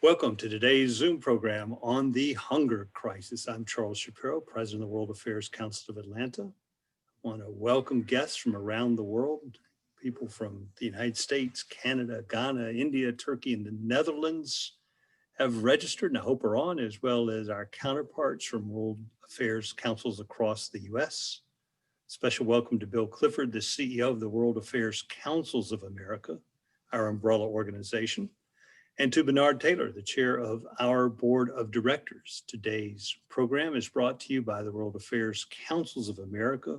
Welcome to today's Zoom program on the hunger crisis. I'm Charles Shapiro, President of the World Affairs Council of Atlanta. I want to welcome guests from around the world, people from the United States, Canada, Ghana, India, Turkey, and the Netherlands have registered and I hope are on, as well as our counterparts from World Affairs Councils across the US. Special welcome to Bill Clifford, the CEO of the World Affairs Councils of America, our umbrella organization, and to Bernard Taylor, the chair of our board of directors. Today's program is brought to you by the World Affairs Councils of America,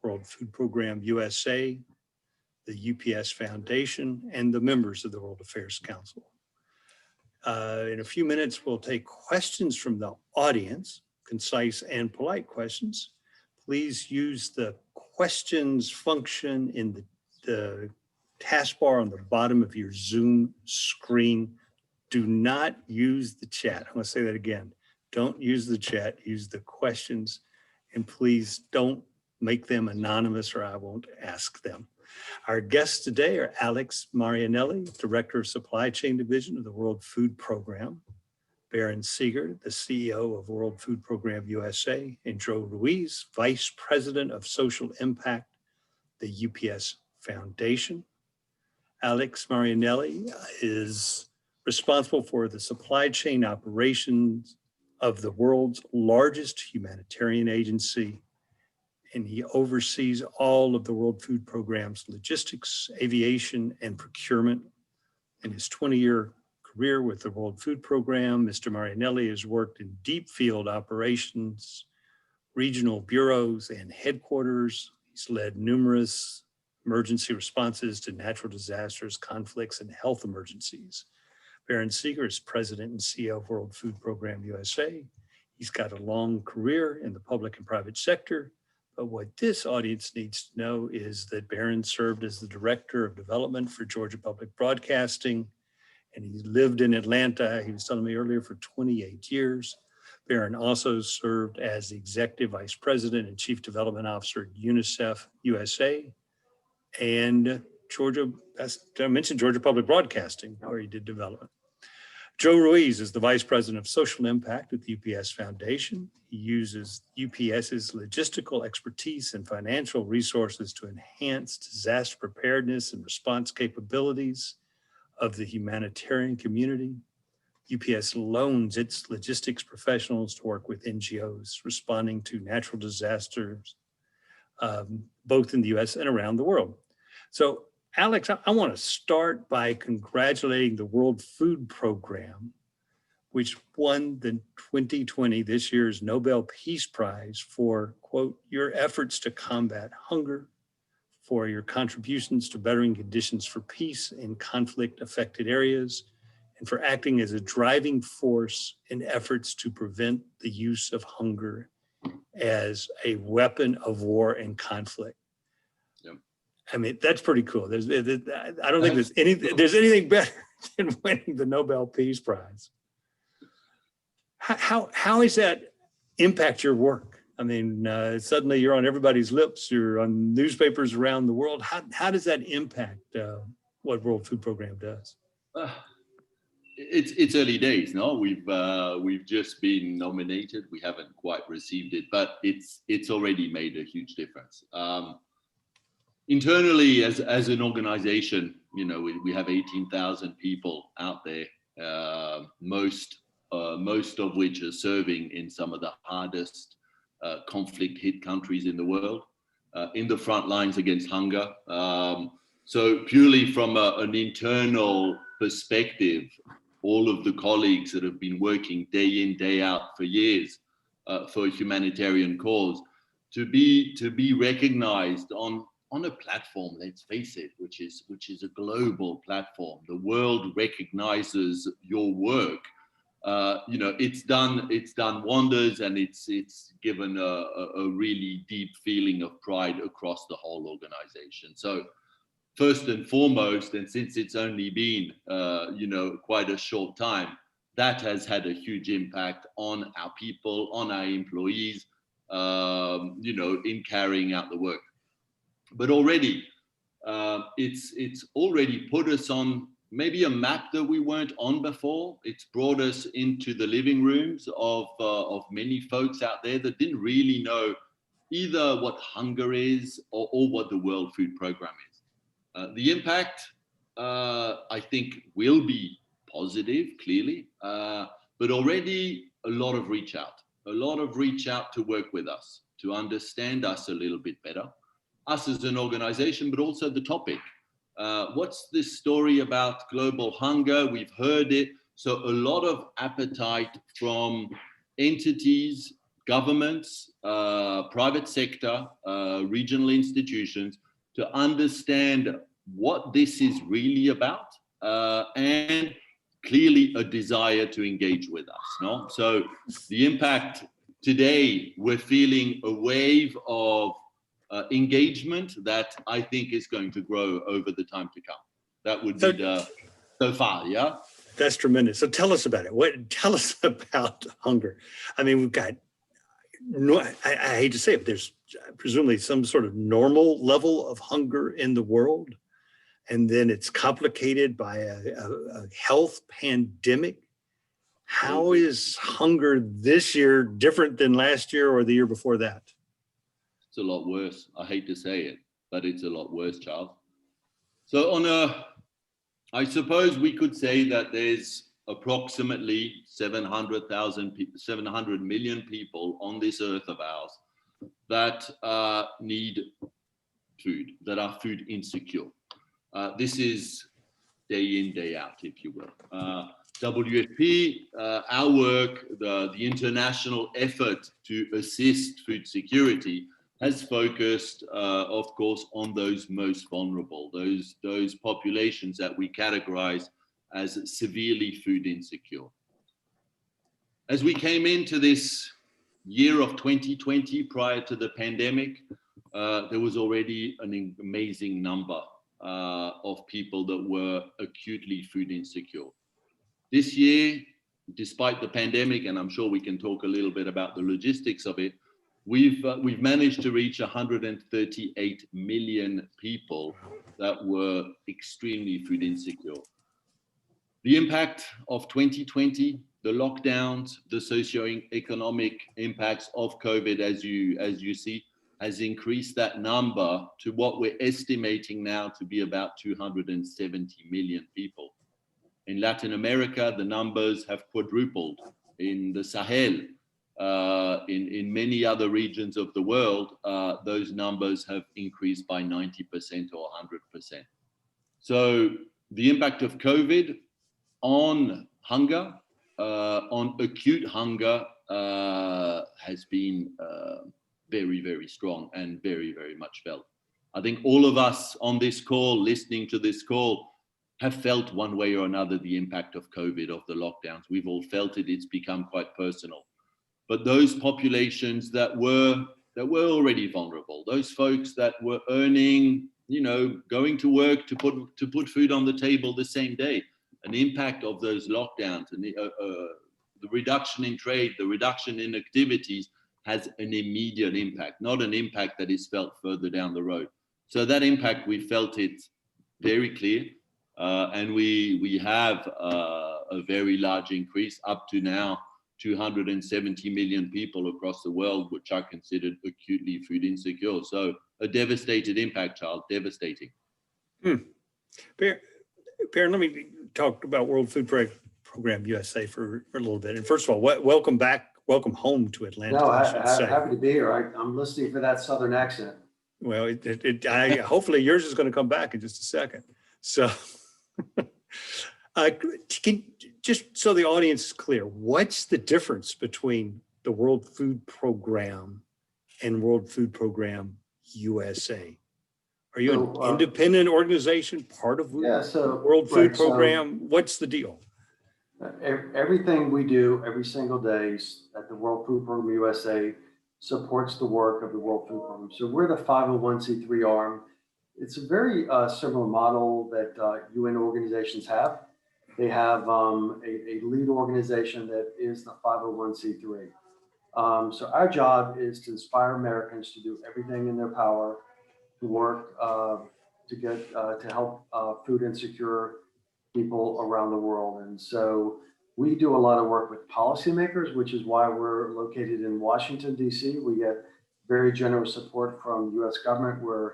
World Food Program USA, the UPS Foundation, and the members of the World Affairs Council. In a few minutes, we'll take questions from the audience, concise and polite questions. Please use the questions function in the taskbar on the bottom of your Zoom screen. Do not use the chat. I'm going to say that again. Don't use the chat, use the questions, and please don't make them anonymous or I won't ask them. Our guests today are Alex Marianelli, Director of Supply Chain Division of the World Food Program, Barron Segar, the CEO of World Food Program USA, and Joe Ruiz, Vice President of Social Impact, the UPS Foundation. Alex Marianelli is responsible for the supply chain operations of the world's largest humanitarian agency, and he oversees all of the World Food Program's logistics, aviation, and procurement. In his 20-year career with the World Food Program, Mr. Marianelli has worked in deep field operations, regional bureaus, and headquarters. He's led numerous emergency responses to natural disasters, conflicts, and health emergencies. Barron Segar is President and CEO of World Food Program USA. He's got a long career in the public and private sector, but what this audience needs to know is that Barron served as the Director of Development for Georgia Public Broadcasting, and he lived in Atlanta, he was telling me earlier, for 28 years. Barron also served as the Executive Vice President and Chief Development Officer at UNICEF USA, and I mentioned Georgia Public Broadcasting, where he did development. Joe Ruiz is the Vice President of Social Impact at the UPS Foundation. He uses UPS's logistical expertise and financial resources to enhance disaster preparedness and response capabilities of the humanitarian community. UPS loans its logistics professionals to work with NGOs responding to natural disasters, both in the US and around the world. So Alex, I want to start by congratulating the World Food Program, which won the 2020, this year's Nobel Peace Prize for, quote, your efforts to combat hunger, for your contributions to bettering conditions for peace in conflict-affected areas, and for acting as a driving force in efforts to prevent the use of hunger as a weapon of war and conflict. Yep. I mean, that's pretty cool. I don't think there's anything better than winning the Nobel Peace Prize. How does that impact your work? I mean, suddenly you're on everybody's lips, you're on newspapers around the world. How does that impact what World Food Program does? It's early days, no? We've just been nominated. We haven't quite received it, but it's already made a huge difference. Internally, as an organization, you know, we have 18,000 people out there, most of which are serving in some of the hardest conflict-hit countries in the world, in the front lines against hunger. So purely from an internal perspective, all of the colleagues that have been working day in, day out for years for a humanitarian cause, to be recognized on a platform, let's face it, which is a global platform. The world recognizes your work. You know, it's done wonders, and it's given a really deep feeling of pride across the whole organization. So first and foremost, and since it's only been you know, quite a short time, that has had a huge impact on our people, on our employees, you know, in carrying out the work. But already, it's already put us on maybe a map that we weren't on before. It's brought us into the living rooms of many folks out there that didn't really know either what hunger is or what the World Food Program is. The impact, I think, will be positive, clearly, but already a lot of reach out to work with us, to understand us a little bit better, us as an organization, but also the topic. What's this story about global hunger? We've heard it. So a lot of appetite from entities, governments, private sector, regional institutions to understand what this is really about, and clearly a desire to engage with us. No? So the impact today, we're feeling a wave of engagement that I think is going to grow over the time to come. That would be so far, yeah? That's tremendous. So tell us about it. Tell us about hunger. I mean, we've got, I hate to say it, but there's presumably some sort of normal level of hunger in the world. And then it's complicated by a health pandemic. How is hunger this year different than last year or the year before that? It's a lot worse. I hate to say it, but it's a lot worse, Charles. So I suppose we could say that there's approximately 700 million people on this earth of ours that need food, that are food insecure. This is day in, day out, if you will. WFP, our work, the international effort to assist food security has focused, of course, on those most vulnerable, those populations that we categorize as severely food insecure. As we came into this year of 2020, prior to the pandemic, there was already an amazing number of people that were acutely food insecure. This year, despite the pandemic, and I'm sure we can talk a little bit about the logistics of it, we've managed to reach 138 million people that were extremely food insecure. The impact of 2020, the lockdowns, the socioeconomic impacts of COVID, as you see, has increased that number to what we're estimating now to be about 270 million people. In Latin America, the numbers have quadrupled. In the Sahel, in many other regions of the world, those numbers have increased by 90% or 100%. So the impact of COVID on hunger, on acute hunger, has been very, very strong and very, very much felt. I think all of us on this call, listening to this call, have felt one way or another the impact of COVID, of the lockdowns. We've all felt it. It's become quite personal. But those populations that were already vulnerable, those folks that were earning, going to work to put food on the table the same day, an impact of those lockdowns and the reduction in trade, the reduction in activities has an immediate impact, not an impact that is felt further down the road. So that impact, we felt it very clear. And we have a very large increase up to now, 270 million people across the world, which are considered acutely food insecure. So a devastated impact, Charles, devastating. Barron, let me talk about World Food Program USA for a little bit. And first of all, welcome back, welcome home to Atlanta. No, I'm happy to be here. I'm listening for that Southern accent. Well, hopefully yours is going to come back in just a second. So just so the audience is clear, what's the difference between the World Food Program and World Food Program USA? Are you an independent organization, part of World Food Program? What's the deal? Everything we do every single day at the World Food Program USA supports the work of the World Food Program. So we're the 501c3 arm. It's a very similar model that UN organizations have. They have a lead organization that is the 501c3. So our job is to inspire Americans to do everything in their power to work to help food insecure people around the world. And so we do a lot of work with policymakers, which is why we're located in Washington, D.C. We get very generous support from the U.S. government. We're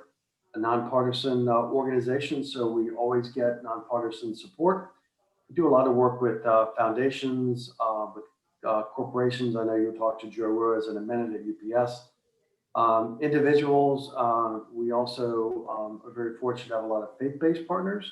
a nonpartisan organization, so we always get nonpartisan support. We do a lot of work with foundations, with corporations. I know you'll talk to Joe Ruiz in a minute at UPS. Individuals, we also are very fortunate to have a lot of faith-based partners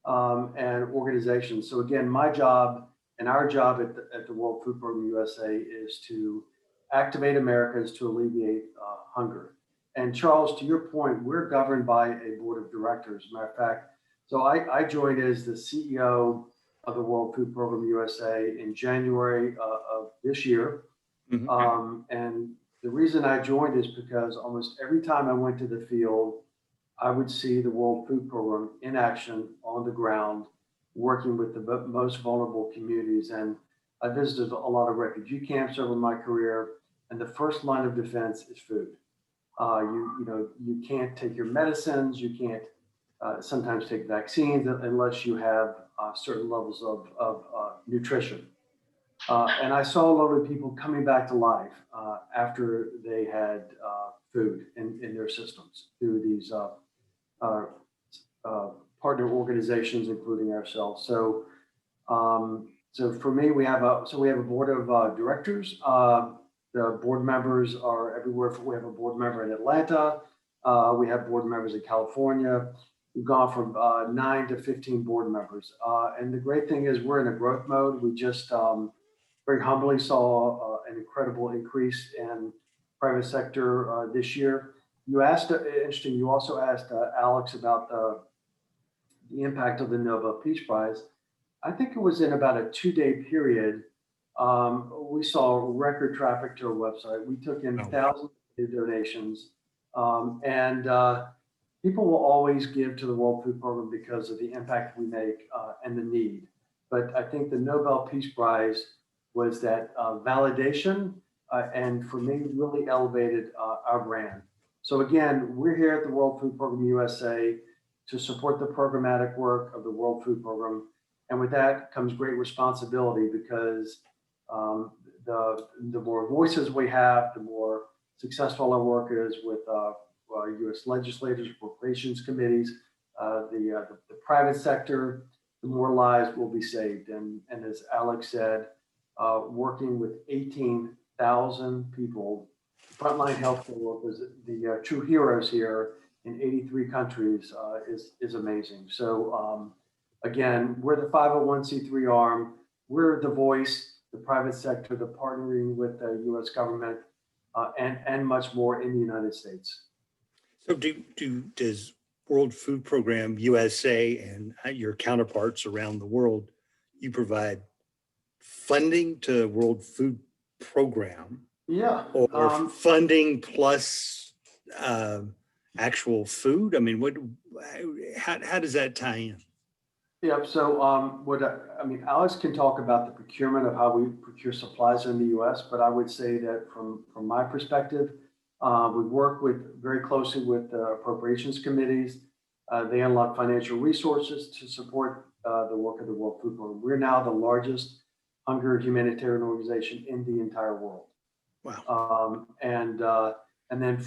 and organizations. So again, my job and our job at the World Food Program USA is to activate Americans to alleviate hunger. And Charles, to your point, we're governed by a board of directors. Matter of fact, so I joined as the CEO of the World Food Program USA in January of this year. And the reason I joined is because almost every time I went to the field, I would see the World Food Program in action on the ground, working with the most vulnerable communities. And I visited a lot of refugee camps over my career, and the first line of defense is food. You can't take your medicines, you can't sometimes take vaccines unless you have certain levels of nutrition. And I saw a lot of people coming back to life after they had food in their systems through these partner organizations, including ourselves. So, so for me, we have a board of directors. The board members are everywhere. We have a board member in Atlanta. We have board members in California. We've gone from 9 to 15 board members. And the great thing is we're in a growth mode. We just very humbly saw an incredible increase in private sector this year. You asked, interesting, you also asked Alex about the impact of the Nobel Peace Prize. I think it was in about a 2-day period. We saw record traffic to our website. We took in thousands of donations. People will always give to the World Food Program because of the impact we make and the need. But I think the Nobel Peace Prize was that validation and for me really elevated our brand. So again, we're here at the World Food Program USA to support the programmatic work of the World Food Program. And with that comes great responsibility because the more voices we have, the more successful our work is with U.S. legislators, appropriations committees, the private sector, the more lives will be saved. And as Alex said, working with 18,000 people, frontline healthcare workers, the true heroes here in 83 countries is amazing. So again, we're the 501c3 arm. We're the voice, the private sector, the partnering with the U.S. government, and much more in the United States. So does World Food Program USA and your counterparts around the world, you provide funding to World Food Program? Yeah. Or funding plus actual food? I mean, how does that tie in? Yep. So Alex can talk about the procurement of how we procure supplies in the U.S., but I would say that from my perspective, we work very closely with appropriations committees. They unlock financial resources to support the work of the World Food Program. We're now the largest hunger humanitarian organization in the entire world. Wow. And then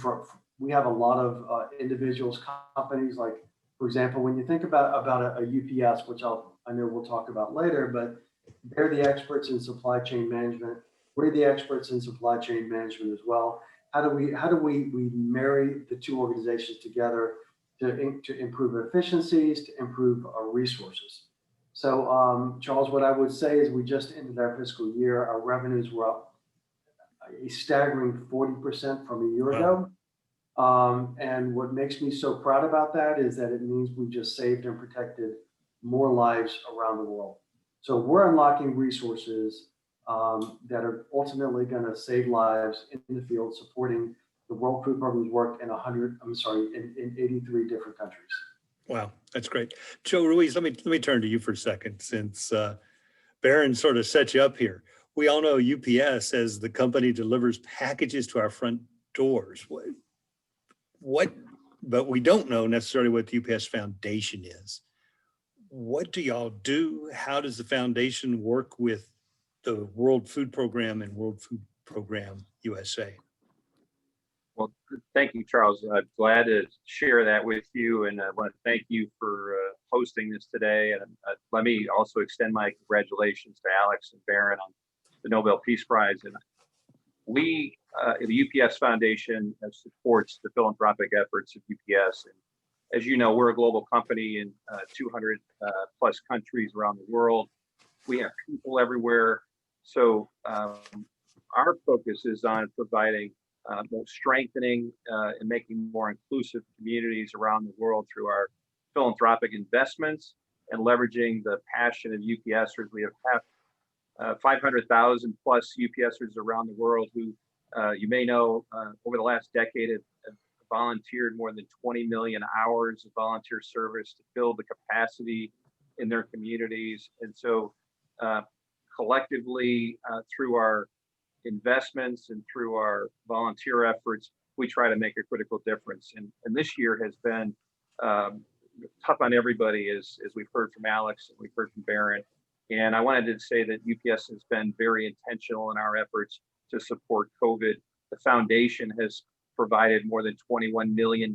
we have a lot of individuals, companies like, for example, when you think about a UPS, which I know we'll talk about later, but they're the experts in supply chain management. We're the experts in supply chain management as well. How do we marry the two organizations together to improve efficiencies, to improve our resources? So, Charles, what I would say is we just ended our fiscal year. Our revenues were up a staggering 40% from a year ago. And what makes me so proud about that is that it means we just saved and protected more lives around the world. So we're unlocking resources that are ultimately going to save lives in the field, supporting the World Food Program's work in 83 different countries. Wow, that's great. Joe Ruiz, let me turn to you for a second, since Barron sort of set you up here. We all know UPS as the company delivers packages to our front doors. But we don't know necessarily what the UPS Foundation is. what do y'all do? How does the foundation work with the World Food Program and World Food Program USA? Well, thank you, Charles. I'm glad to share that with you, and I want to thank you for hosting this today. And let me also extend my congratulations to Alex and Barron on the Nobel Peace Prize. And we, the UPS Foundation, supports the philanthropic efforts of UPS. And as you know, we're a global company in 200 plus countries around the world. We have people everywhere. So our focus is on providing more strengthening and making more inclusive communities around the world through our philanthropic investments and leveraging the passion of UPSers. We have 500,000 plus UPSers around the world who you may know over the last decade have volunteered more than 20 million hours of volunteer service to build the capacity in their communities. And so collectively through our investments and through our volunteer efforts, we try to make a critical difference. And this year has been tough on everybody, as we've heard from Alex and we've heard from Barron. And I wanted to say that UPS has been very intentional in our efforts to support COVID. The foundation has provided more than $21 million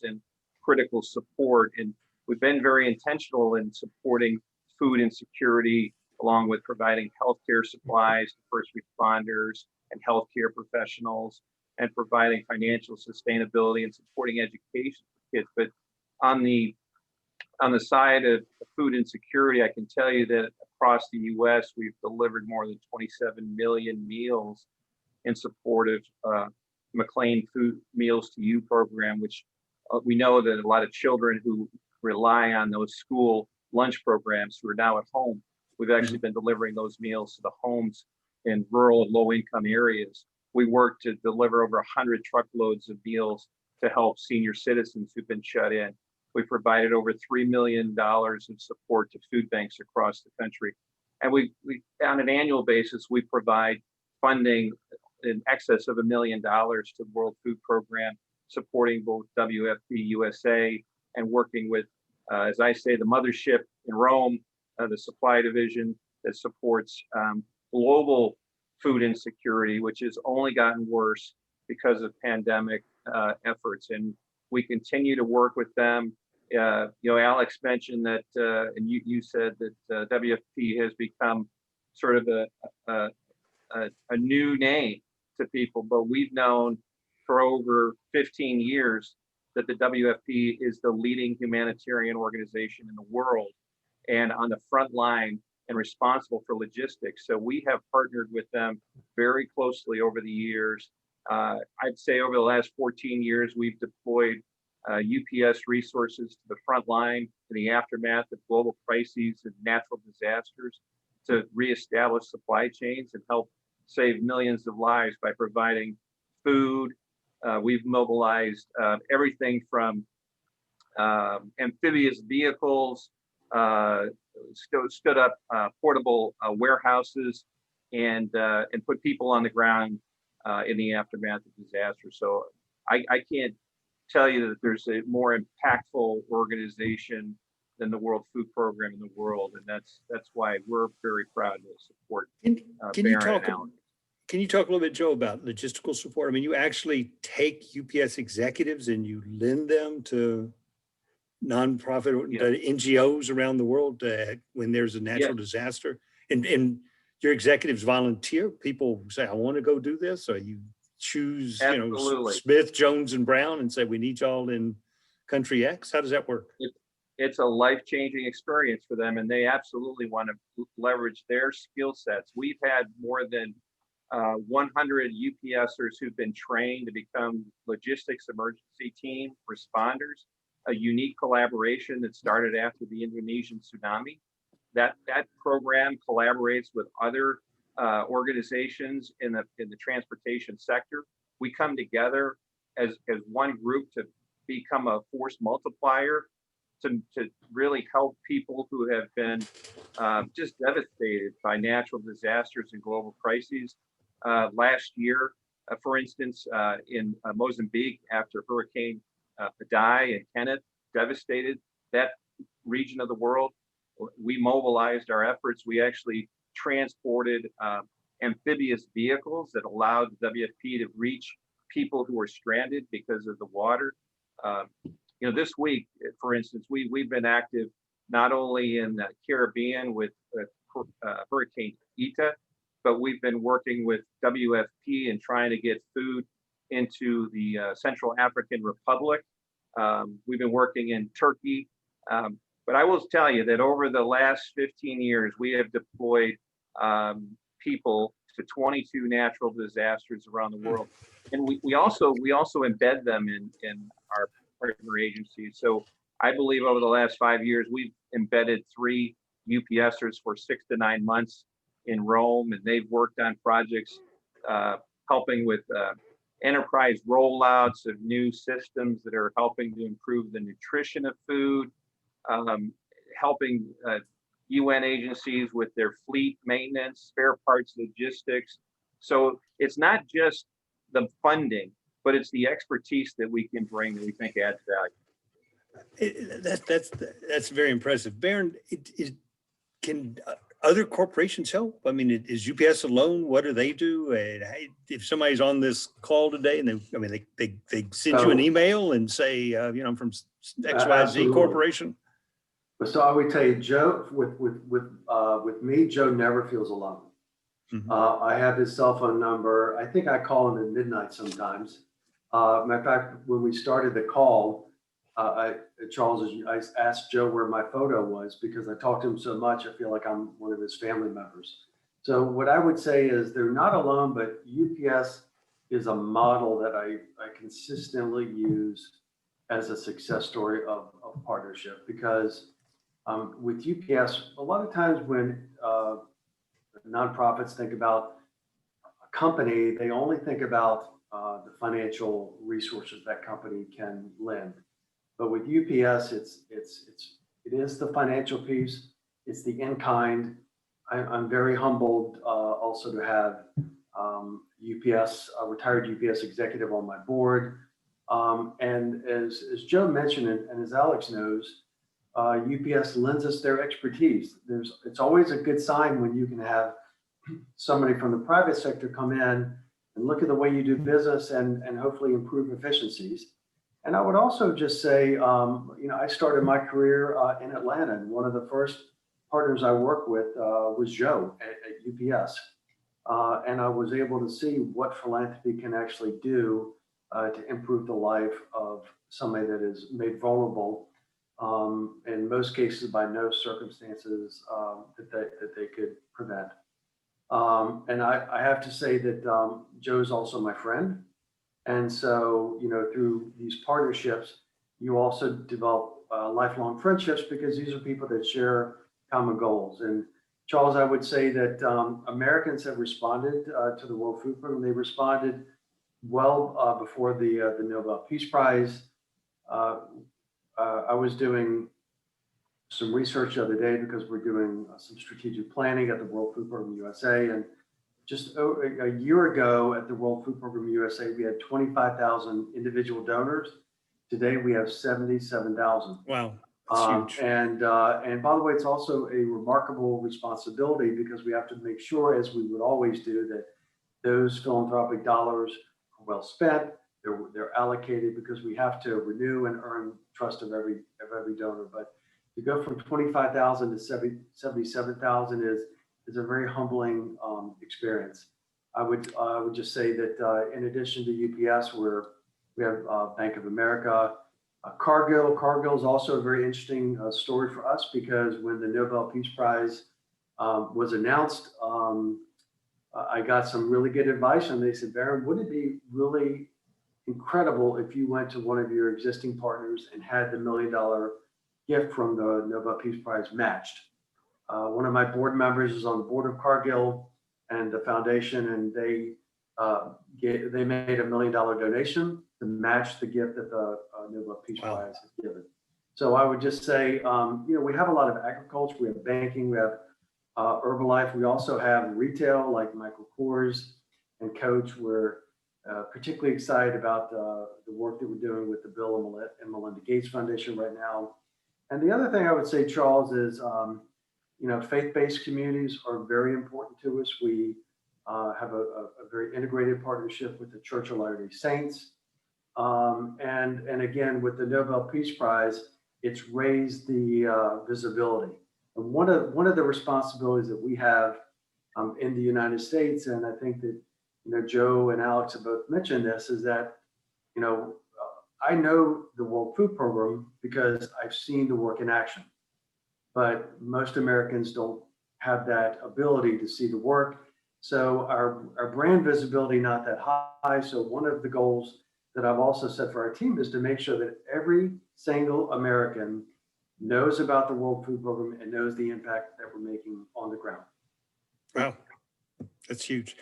in critical support. And we've been very intentional in supporting food insecurity, along with providing healthcare supplies to first responders and healthcare professionals, and providing financial sustainability and supporting education for kids. But on the side of food insecurity, I can tell you that across the US, we've delivered more than 27 million meals in support of McLean Food Meals to You program, which we know that a lot of children who rely on those school lunch programs who are now at home, we've actually been delivering those meals to the homes in rural and low-income areas. We work to deliver over 100 truckloads of meals to help senior citizens who've been shut in. We provided over $3 million in support to food banks across the country. And we on an annual basis, we provide funding in excess of $1 million to the World Food Program, supporting both WFP USA and working with, as I say, the mothership in Rome, the supply division that supports global food insecurity, which has only gotten worse because of pandemic efforts. And we continue to work with them. Alex mentioned that, and you said that WFP has become sort of a new name to people, but we've known for over 15 years that the WFP is the leading humanitarian organization in the world and on the front line and responsible for logistics. So we have partnered with them very closely over the years. I'd say over the last 14 years, we've deployed UPS resources to the front line in the aftermath of global crises and natural disasters to reestablish supply chains and help save millions of lives by providing food. We've mobilized everything from amphibious vehicles, stood up portable warehouses, and put people on the ground in the aftermath of disaster. So I can't tell you that there's a more impactful organization than the World Food Program in the world, and that's why we're very proud to support. Can you talk a little bit, Joe, about logistical support? I mean, you actually take UPS executives and you lend them to nonprofit NGOs around the world when there's a natural disaster, and your executives volunteer. People say, "I want to go do this," or you choose, Smith, Jones, and Brown, and say, "We need y'all in country X." How does that work? It's a life-changing experience for them, and they absolutely want to leverage their skill sets. We've had more than 100 UPSers who've been trained to become logistics emergency team responders, a unique collaboration that started after the Indonesian tsunami. That program collaborates with other organizations in the transportation sector. We come together as one group to become a force multiplier to really help people who have been just devastated by natural disasters and global crises. Last year, for instance, in Mozambique, after Hurricane Idai and Kenneth devastated that region of the world, we mobilized our efforts. We actually transported amphibious vehicles that allowed the WFP to reach people who were stranded because of the water. This week, for instance, we've been active not only in the Caribbean with Hurricane Eta, but we've been working with WFP and trying to get food into the Central African Republic. We've been working in Turkey. But I will tell you that over the last 15 years, we have deployed people to 22 natural disasters around the world. And we also embed them in our partner agencies. So I believe over the last 5 years, we've embedded 3 UPSers for 6 to 9 months in Rome, and they've worked on projects helping with enterprise rollouts of new systems that are helping to improve the nutrition of food, helping UN agencies with their fleet maintenance, spare parts logistics. So it's not just the funding, but it's the expertise that we can bring that we think adds value. That's very impressive. Barron, can other corporations help? I mean, is UPS alone? What do they do? And if somebody's on this call today and they send you an email and say, I'm from XYZ Corporation. So I would tell you, Joe, with me, Joe never feels alone. Mm-hmm. I have his cell phone number. I think I call him at midnight sometimes. Matter of fact, when we started the call, Charles, I asked Joe where my photo was because I talked to him so much. I feel like I'm one of his family members. So what I would say is they're not alone, but UPS is a model that I consistently use as a success story of partnership, because with UPS, a lot of times when nonprofits think about a company, they only think about the financial resources that company can lend. But with UPS, it is the financial piece. It's the in-kind. I'm very humbled also to have UPS, a retired UPS executive on my board. And as Joe mentioned, and as Alex knows, UPS lends us their expertise. It's always a good sign when you can have somebody from the private sector come in and look at the way you do business and hopefully improve efficiencies. And I would also just say, I started my career in Atlanta, and one of the first partners I worked with was Joe at UPS. And I was able to see what philanthropy can actually do to improve the life of somebody that is made vulnerable, in most cases by no circumstances that they could prevent. And I have to say that Joe's also my friend. And so, through these partnerships, you also develop lifelong friendships because these are people that share common goals. And Charles, I would say that Americans have responded to the World Food Program. They responded well before the Nobel Peace Prize. I was doing some research the other day because we're doing some strategic planning at the World Food Program USA. And just a year ago at the World Food Program USA, we had 25,000 individual donors. Today we have 77,000. Wow, that's huge. And by the way, it's also a remarkable responsibility because we have to make sure, as we would always do, that those philanthropic dollars are well spent. They're allocated because we have to renew and earn trust of every donor. But to go from 25,000 to 77,000 is a very humbling experience. I would just say that in addition to UPS, we have Bank of America, Cargill is also a very interesting story for us because when the Nobel Peace Prize was announced, I got some really good advice, and they said, Barron, wouldn't it be really incredible if you went to one of your existing partners and had the $1 million gift from the Nobel Peace Prize matched? One of my board members is on the board of Cargill and the foundation, and they made $1 million donation to match the gift that the Nobel Peace Prize has given. So I would just say, we have a lot of agriculture, we have banking, we have Herbalife, we also have retail like Michael Kors and Coach. We're particularly excited about the work that we're doing with the Bill and Melinda Gates Foundation right now. And the other thing I would say, Charles, is, faith-based communities are very important to us. We have a very integrated partnership with the Church of Latter-day Saints. And again, with the Nobel Peace Prize, it's raised the visibility. And one of the responsibilities that we have in the United States, and I think that Joe and Alex have both mentioned this, is that I know the World Food Program because I've seen the work in action, but most Americans don't have that ability to see the work. So our brand visibility not that high. So one of the goals that I've also set for our team is to make sure that every single American knows about the World Food Program and knows the impact that we're making on the ground. Wow, that's huge.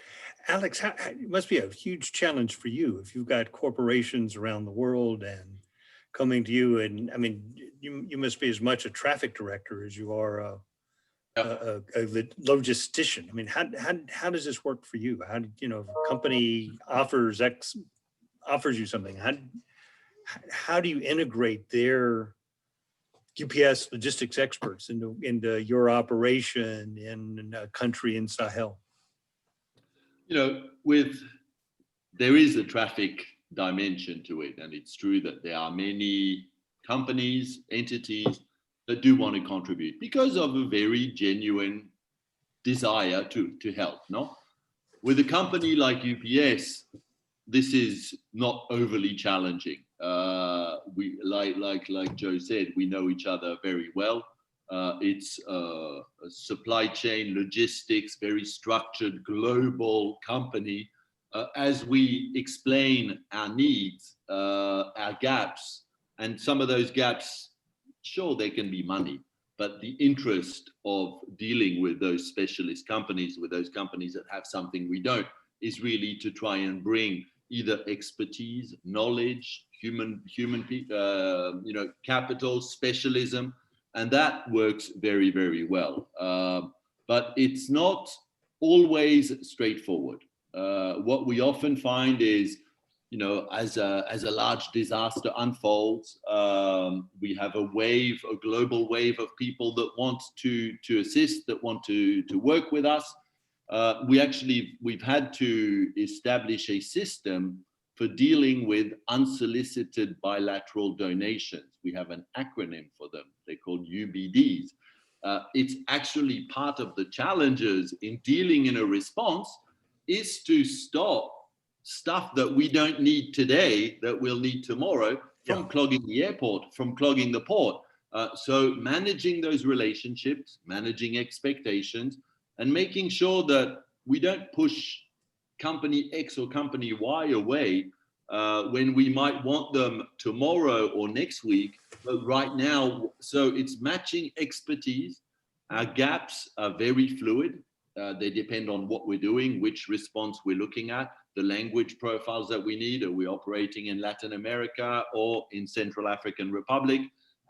Alex, it must be a huge challenge for you if you've got corporations around the world and coming to you. And I mean, you must be as much a traffic director as you are a logistician. I mean, how does this work for you? How if a company offers you something, how do you integrate their UPS logistics experts into your operation in a country in Sahel? There is a traffic dimension to it, and it's true that there are many companies, entities that do want to contribute because of a very genuine desire to help. No, with a company like UPS, this is not overly challenging. We like Joe said, we know each other very well. It's a supply chain logistics, very structured global company. As we explain our needs, our gaps, and some of those gaps, sure, they can be money, but the interest of dealing with those specialist companies, with those companies that have something we don't, is really to try and bring either expertise, knowledge, human capital, specialism, and that works very, very well. But it's not always straightforward. What we often find is, as a large disaster unfolds, we have a global wave of people that want to assist, that want to work with us. We've had to establish a system for dealing with unsolicited bilateral donations. We have an acronym for them. They're called UBDs. It's actually part of the challenges in dealing in a response is to stop stuff that we don't need today, that we'll need tomorrow, from clogging the airport, from clogging the port. So managing those relationships, managing expectations, and making sure that we don't push company X or company Y away when we might want them tomorrow or next week, but right now. So it's matching expertise. Our gaps are very fluid. They depend on what we're doing, which response we're looking at, the language profiles that we need. Are we operating in Latin America or in Central African Republic?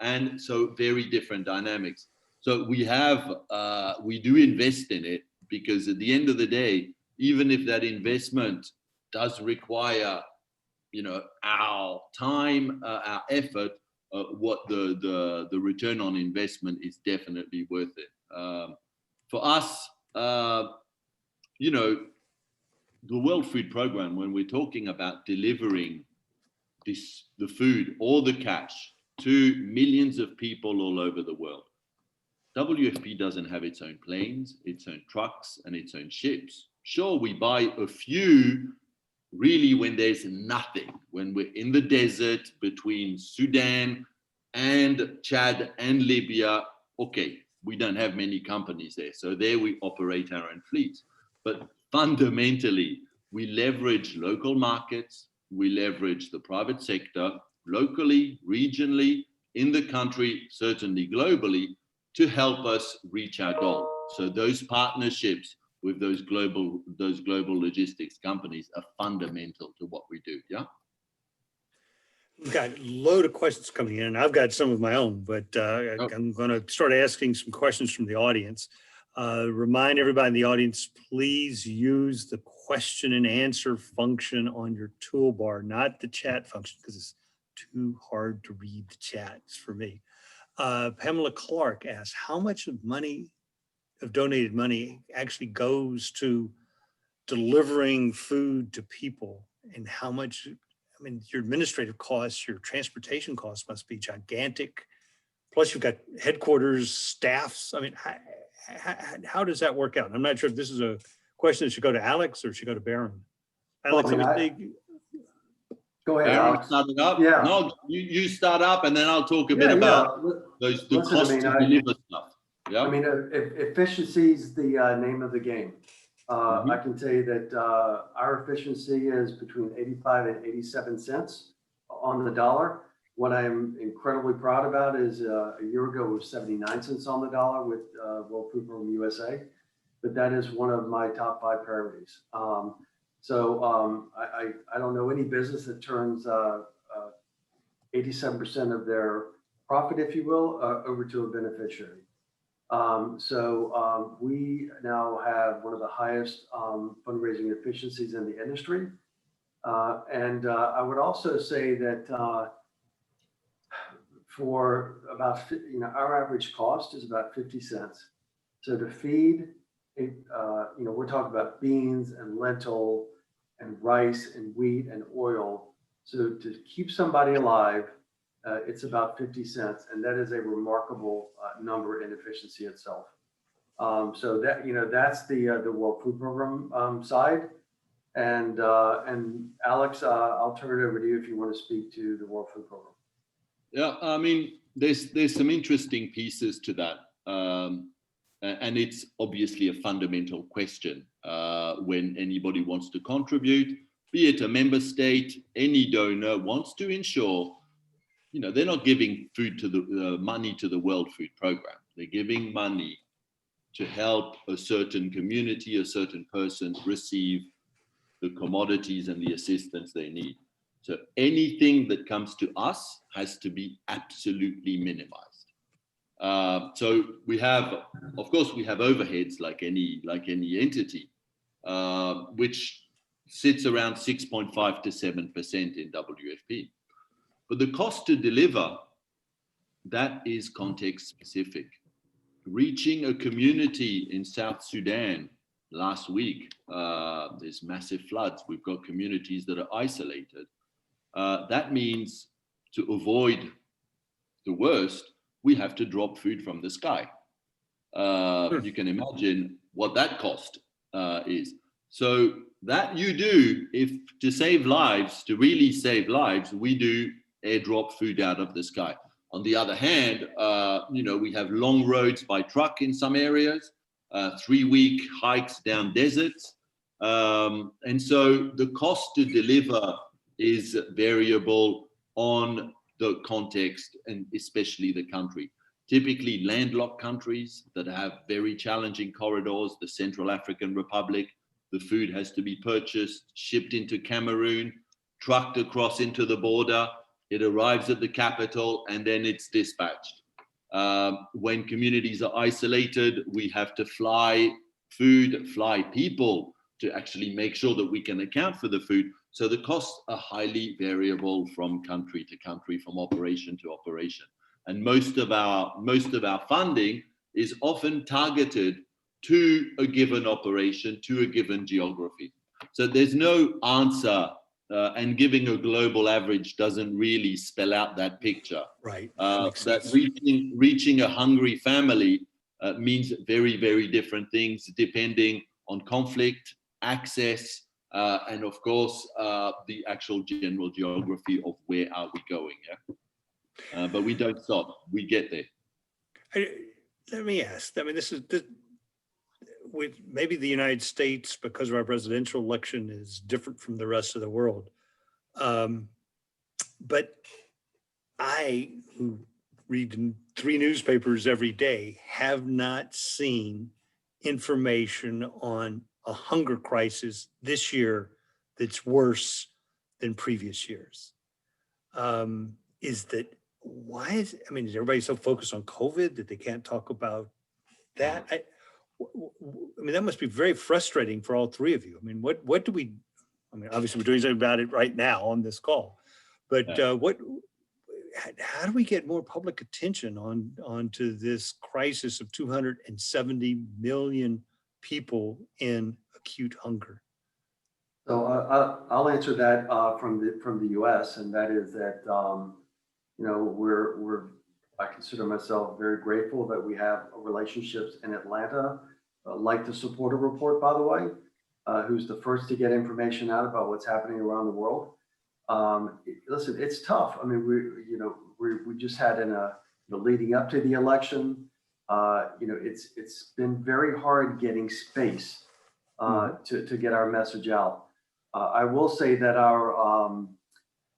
And so very different dynamics. So we do invest in it, because at the end of the day, even if that investment does require, our time, our effort, what the return on investment is definitely worth it. For us, the World Food Program, when we're talking about delivering the food or the cash to millions of people all over the world, WFP doesn't have its own planes, its own trucks, and its own ships. Sure, we buy a few really when there's nothing, when we're in the desert between Sudan and Chad and Libya. Okay, we don't have many companies there. So there we operate our own fleets. But fundamentally, we leverage local markets, we leverage the private sector, locally, regionally, in the country, certainly globally, to help us reach our goal. So those partnerships with those global logistics companies are fundamental to what we do. Yeah. We've got a load of questions coming in, and I've got some of my own, but I'm going to start asking some questions from the audience. Remind everybody in the audience, please use the question and answer function on your toolbar, not the chat function, because it's too hard to read the chats for me. Pamela Clark asked, how much of donated money actually goes to delivering food to people, and how much, I mean, your administrative costs, your transportation costs must be gigantic. Plus you've got headquarters, staffs. I mean, how does that work out? I'm not sure if this is a question that should go to Alex or should go to Barron. Alex, Well, I mean, go ahead, Barron, Alex. start it up. Yeah. No, you start up, and then I'll talk a bit about the Listen, cost to deliver stuff. Yeah. I mean, efficiency is the name of the game. I can tell you that our efficiency is between 85 and 87 cents on the dollar. What I'm incredibly proud about is a year ago it was 79 cents on the dollar with World Food Program USA, but that is one of my top 5 priorities. I don't know any business that turns 87% of their profit, if you will, over to a beneficiary. We now have one of the highest fundraising efficiencies in the industry. I would also say that for about, our average cost is about 50 cents. So to feed, we're talking about beans and lentil and rice and wheat and oil. So to keep somebody alive, it's about 50 cents, and that is a remarkable number in efficiency itself. So that, that's the World Food Program side. And Alex, I'll turn it over to you if you want to speak to the World Food Program. Yeah, I mean, there's some interesting pieces to that. And it's obviously a fundamental question when anybody wants to contribute, be it a member state, any donor wants to ensure, they're not giving food to the money to the World Food Program. They're giving money to help a certain community, a certain person receive the commodities and the assistance they need. So anything that comes to us has to be absolutely minimized. So we have, of course, we have overheads like any entity, which sits around 6.5 to 7% in WFP. But the cost to deliver, that is context specific. Reaching a community in South Sudan last week, there's massive floods. We've got communities that are isolated. That means to avoid the worst, we have to drop food from the sky. You can imagine what that cost is. So that you do, if to save lives, to really save lives, we do airdrop food out of the sky. On the other hand, we have long roads by truck in some areas, 3-week hikes down deserts. And so the cost to deliver is variable on the context and especially the country. Typically landlocked countries that have very challenging corridors, the Central African Republic, the food has to be purchased, shipped into Cameroon, trucked across into the border, it arrives at the capital, and then it's dispatched. When communities are isolated, we have to fly food, fly people to actually make sure that we can account for the food. So the costs are highly variable from country to country, from operation to operation. And most of our funding is often targeted to a given operation, to a given geography. So there's no answer, and giving a global average doesn't really spell out that picture. Right. That reaching a hungry family means very, very different things depending on conflict, access, and of course, the actual general geography of where are we going. Yeah. But we don't stop. We get there. Let me ask. I mean, this with maybe the United States, because of our presidential election, is different from the rest of the world. But I, who read 3 newspapers every day, have not seen information on a hunger crisis this year that's worse than previous years. Is everybody so focused on COVID that they can't talk about that? I mean, that must be very frustrating for all 3 of you. I mean, what do we, obviously we're doing something about it right now on this call, but how do we get more public attention onto this crisis of 270 million people in acute hunger? So I'll answer that from the U.S., and that is that I consider myself very grateful that we have relationships in Atlanta, like the Supporter Report, by the way, who's the first to get information out about what's happening around the world. Listen, it's tough. I mean, we just had leading up to the election. It's been very hard getting space to get our message out. I will say that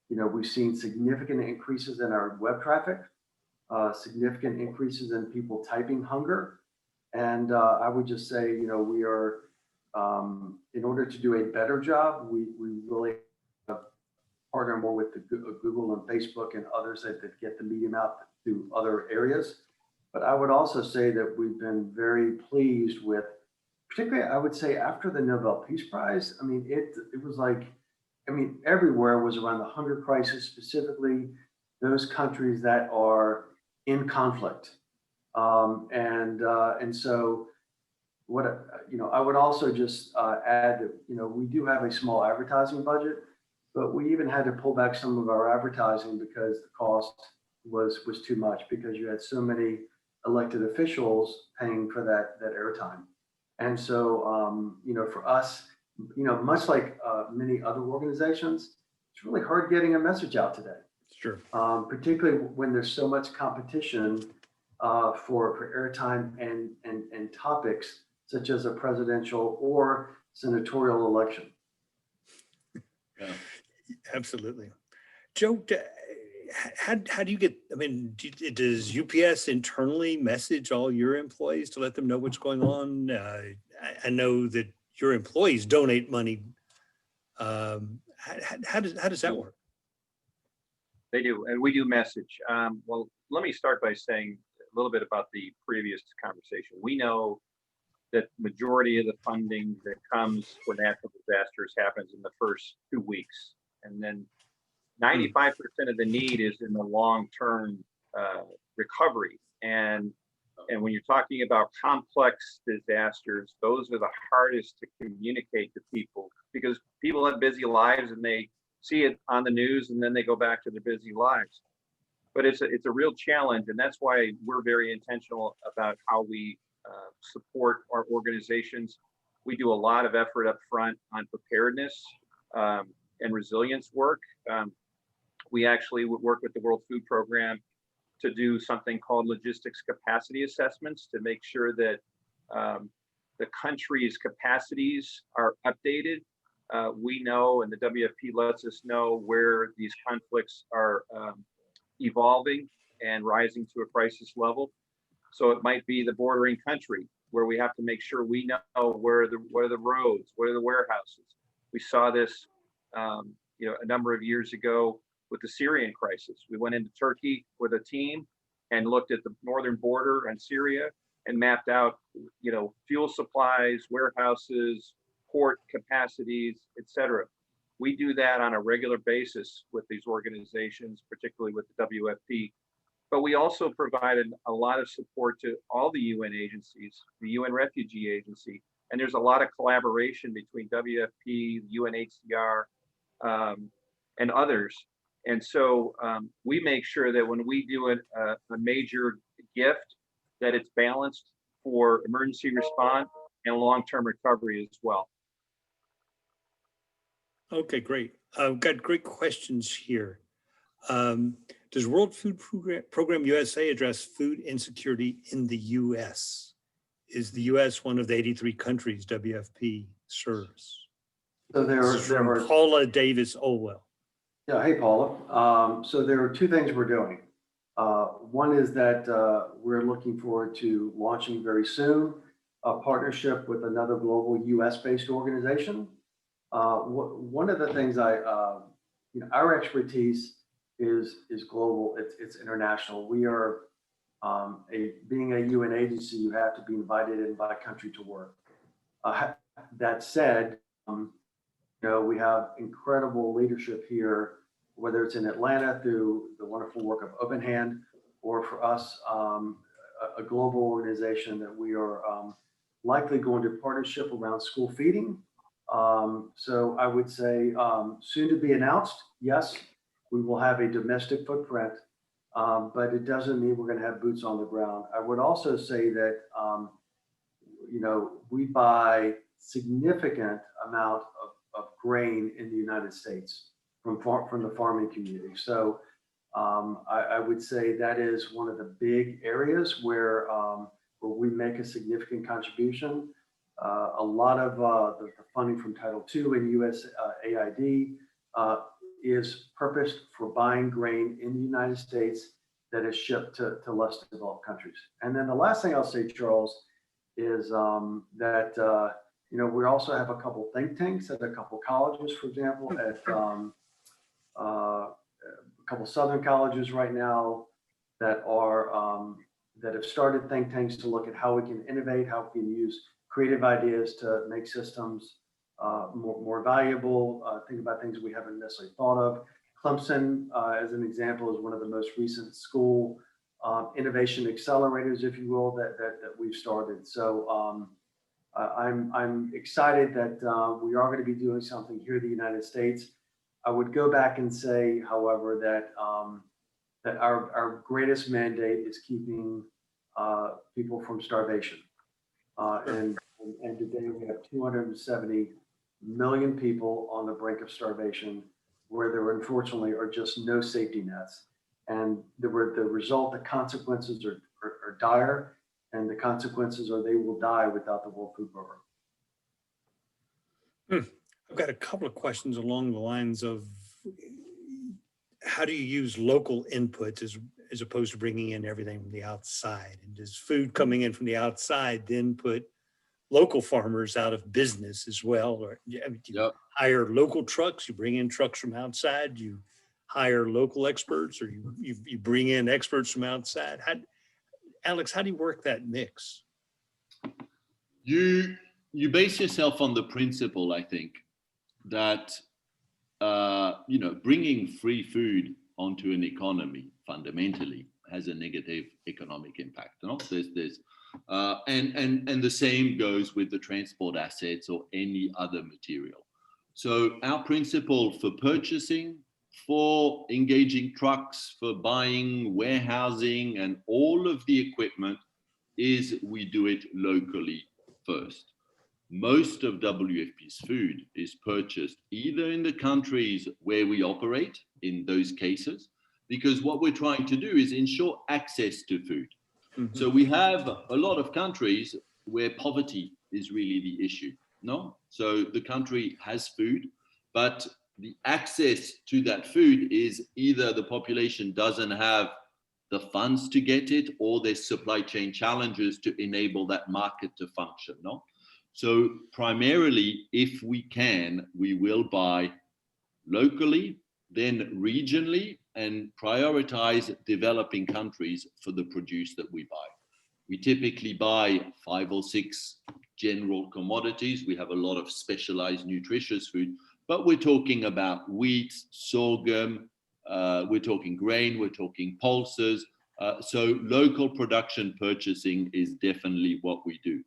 we've seen significant increases in our web traffic, significant increases in people typing hunger. And I would just say, we are, in order to do a better job, we really partner more with the Google and Facebook and others that get the medium out to other areas. But I would also say that we've been very pleased with, particularly, I would say after the Nobel Peace Prize, I mean, it was like, everywhere was around the hunger crisis, specifically those countries that are in conflict. And so what, I would also just add that, we do have a small advertising budget, but we even had to pull back some of our advertising because the cost was too much, because you had so many elected officials paying for that airtime. And so, for us, much like many other organizations, it's really hard getting a message out today. Sure. Particularly when there's so much competition for airtime and topics such as a presidential or senatorial election. Yeah. Absolutely. Joe, how do you get, does UPS internally message all your employees to let them know what's going on? I know that your employees donate money. How does that work? They do, and we do message. Well, let me start by saying a little bit about the previous conversation. We know that majority of the funding that comes for natural disasters happens in the first 2 weeks. And then 95% of the need is in the long-term recovery. And when you're talking about complex disasters, those are the hardest to communicate to people, because people have busy lives and they see it on the news and then they go back to their busy lives. But it's a real challenge, and that's why we're very intentional about how we support our organizations. We do a lot of effort up front on preparedness and resilience work. We actually would work with the World Food Program to do something called logistics capacity assessments to make sure that the country's capacities are updated. We know, and the WFP lets us know, where these conflicts are evolving and rising to a crisis level. So it might be the bordering country where we have to make sure we know what are the roads, what are the warehouses. We saw this a number of years ago with the Syrian crisis. We went into Turkey with a team and looked at the northern border and Syria and mapped out, fuel supplies, warehouses, port capacities, etc. We do that on a regular basis with these organizations, particularly with the WFP. But we also provided a lot of support to all the UN agencies, the UN Refugee Agency, and there's a lot of collaboration between WFP, UNHCR, and others. And so we make sure that when we do a major gift, that it's balanced for emergency response and long-term recovery as well. Okay, great. I've got great questions here. Does World Food Program USA address food insecurity in the U.S.? Is the U.S. one of the 83 countries WFP serves? So there are Paula Davis Olwell. Yeah, hey Paula. So there are two things we're doing. One is that we're looking forward to launching very soon a partnership with another global US-based organization. One of the things our expertise is global, it's international. We are, being a UN agency, you have to be invited in by country to work. That said, we have incredible leadership here whether it's in Atlanta through the wonderful work of Open Hand, or for us, a global organization that we are likely going to partnership around school feeding. So I would say soon to be announced, yes, we will have a domestic footprint, but it doesn't mean we're going to have boots on the ground. I would also say that, we buy significant amount of grain in the United States from the farming community. So I would say that is one of the big areas where we make a significant contribution. A lot of the funding from Title II and USAID is purposed for buying grain in the United States that is shipped to less developed countries. And then the last thing I'll say, Charles, is that we also have a couple think tanks at a couple colleges, for example, at a couple Southern colleges right now that are that have started think tanks to look at how we can innovate, how we can use creative ideas to make systems more valuable, think about things we haven't necessarily thought of. Clemson, as an example, is one of the most recent school innovation accelerators, if you will, that we've started. So I'm excited that we are going to be doing something here in the United States. I would go back and say, however, that that our greatest mandate is keeping people from starvation. And today we have 270 million people on the brink of starvation, where there unfortunately are just no safety nets. And the consequences are dire, and the consequences are they will die without the World Food Program. I've got a couple of questions along the lines of how do you use local inputs as opposed to bringing in everything from the outside? And does food coming in from the outside then put local farmers out of business as well? Or you hire local trucks, you bring in trucks from outside, you hire local experts, or you bring in experts from outside? Alex, how do you work that mix? You base yourself on the principle, I think, that bringing free food onto an economy fundamentally has a negative economic impact. And the same goes with the transport assets or any other material. So our principle for purchasing, for engaging trucks, for buying, warehousing, and all of the equipment is we do it locally first. Most of WFP's food is purchased either in the countries where we operate, in those cases, because what we're trying to do is ensure access to food. Mm-hmm. So we have a lot of countries where poverty is really the issue, no? So the country has food, but the access to that food is either the population doesn't have the funds to get it, or there's supply chain challenges to enable that market to function, no? So primarily, if we can, we will buy locally, then regionally, and prioritize developing countries for the produce that we buy. We typically buy 5 or 6 general commodities. We have a lot of specialized nutritious food, but we're talking about wheat, sorghum, we're talking grain, we're talking pulses. So local production purchasing is definitely what we do.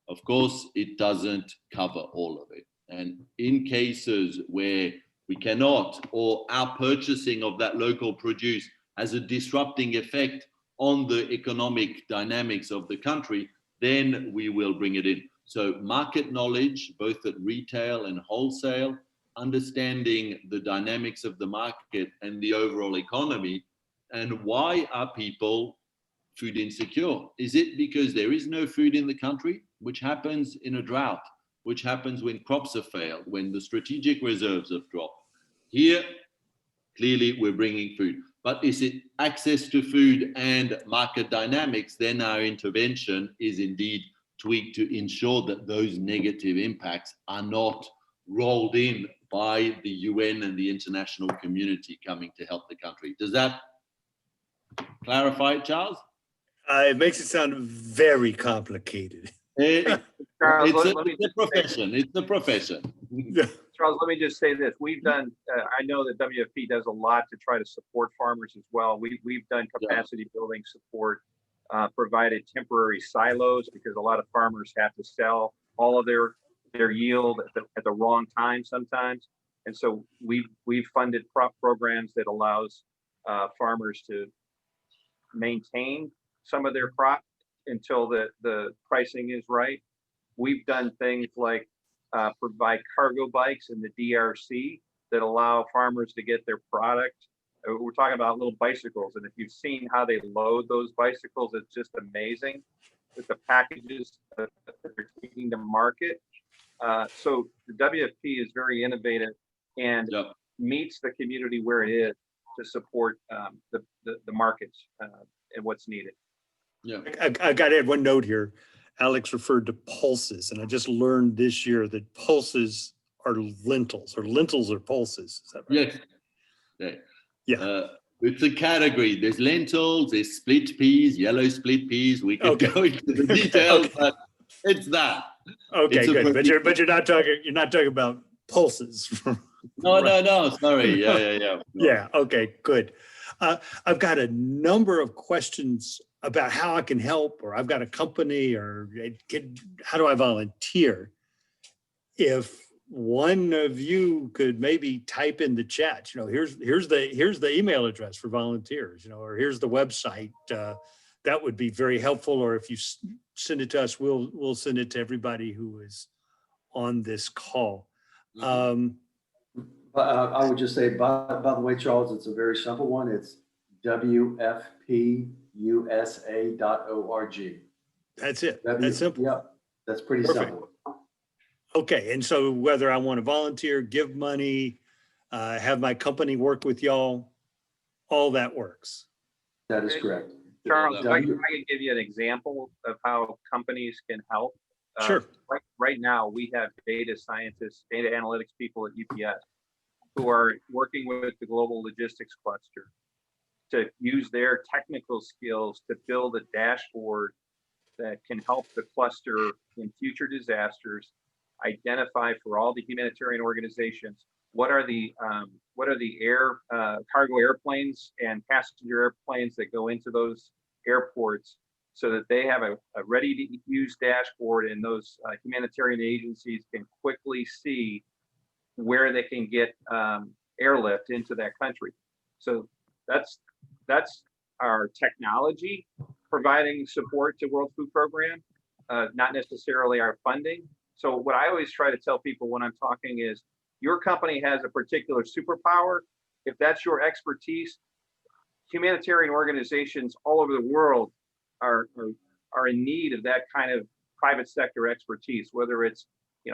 Of course, it doesn't cover all of it. And in cases where we cannot, or our purchasing of that local produce has a disrupting effect on the economic dynamics of the country, then we will bring it in. So market knowledge, both at retail and wholesale, understanding the dynamics of the market and the overall economy, and why are people food insecure? Is it because there is no food in the country, which happens in a drought, which happens when crops have failed, when the strategic reserves have dropped? Here, clearly we're bringing food. But is it access to food and market dynamics? Then our intervention is indeed tweaked to ensure that those negative impacts are not rolled in by the UN and the international community coming to help the country. Does that clarify it, Charles? It makes it sound very complicated. It's a profession. It's a profession. Yeah. Charles, let me just say this. We've done, I know that WFP does a lot to try to support farmers as well. We've done capacity building support, provided temporary silos because a lot of farmers have to sell all of their yield at the wrong time sometimes. And so we've funded programs that allows farmers to maintain some of their crop until the pricing is right. We've done things like provide cargo bikes in the DRC that allow farmers to get their product. We're talking about little bicycles, and if you've seen how they load those bicycles, it's just amazing with the packages that they're taking to market. So the WFP is very innovative and meets the community where it is to support the markets and what's needed. Yeah, I got to add one note here. Alex referred to pulses, and I just learned this year that pulses are lentils, or lentils are pulses. Is that right? Yes. Yeah. It's a category. There's lentils, there's split peas, yellow split peas. We can go into the details, but it's that. Okay, it's good. But you're not talking about pulses. No. Sorry. Yeah. Yeah. Okay. Good. I've got a number of questions about how I can help, or I've got a company, or how do I volunteer? If one of you could maybe type in the chat, here's the email address for volunteers, or here's the website. That would be very helpful. Or if you send it to us, we'll send it to everybody who is on this call. I would just say, by the way, Charles, it's a very simple one. It's WFPUSA.org. That's it. That's simple. Yeah, that's pretty simple. Okay, and so whether I want to volunteer, give money, have my company work with y'all, all that works. That is correct. Charles, I can give you an example of how companies can help. Sure. Right now, we have data scientists, data analytics people at UPS who are working with the Global Logistics Cluster to use their technical skills to build a dashboard that can help the cluster in future disasters identify for all the humanitarian organizations what are the cargo airplanes and passenger airplanes that go into those airports, so that they have a ready to use dashboard, and those humanitarian agencies can quickly see where they can get airlift into that country. So that's our technology providing support to World Food Program, not necessarily our funding. So what I always try to tell people when I'm talking is, your company has a particular superpower. If that's your expertise, humanitarian organizations all over the world are in need of that kind of private sector expertise, whether it's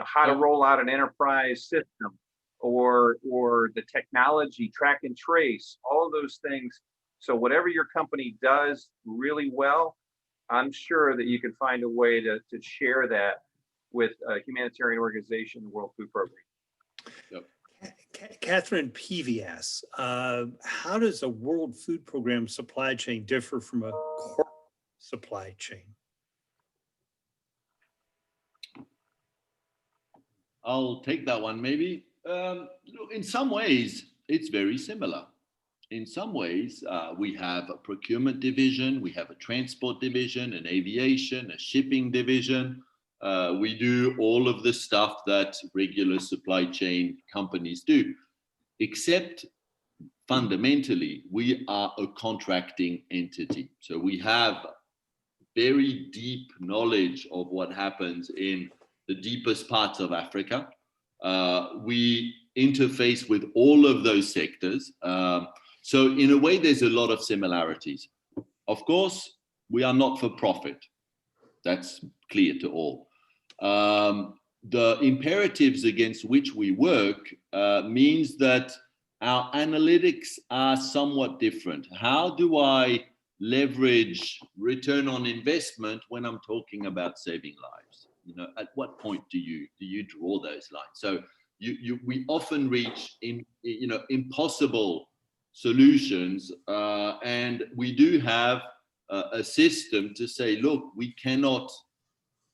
how to roll out an enterprise system or the technology, track and trace, all of those things. So whatever your company does really well, I'm sure that you can find a way to share that with a humanitarian organization, the World Food Program. Yep. Catherine Peavy asks, how does a World Food Program supply chain differ from a corporate supply chain? I'll take that one, maybe. In some ways, it's very similar. In some ways, we have a procurement division, we have a transport division, an aviation, a shipping division. We do all of the stuff that regular supply chain companies do, except fundamentally, we are a contracting entity. So we have very deep knowledge of what happens in the deepest parts of Africa. We interface with all of those sectors. So in a way, there's a lot of similarities. Of course, we are not for profit. That's clear to all. The imperatives against which we work means that our analytics are somewhat different. How do I leverage return on investment when I'm talking about saving lives? At what point do you draw those lines? So we often reach impossible solutions, and we do have a system to say, look, we cannot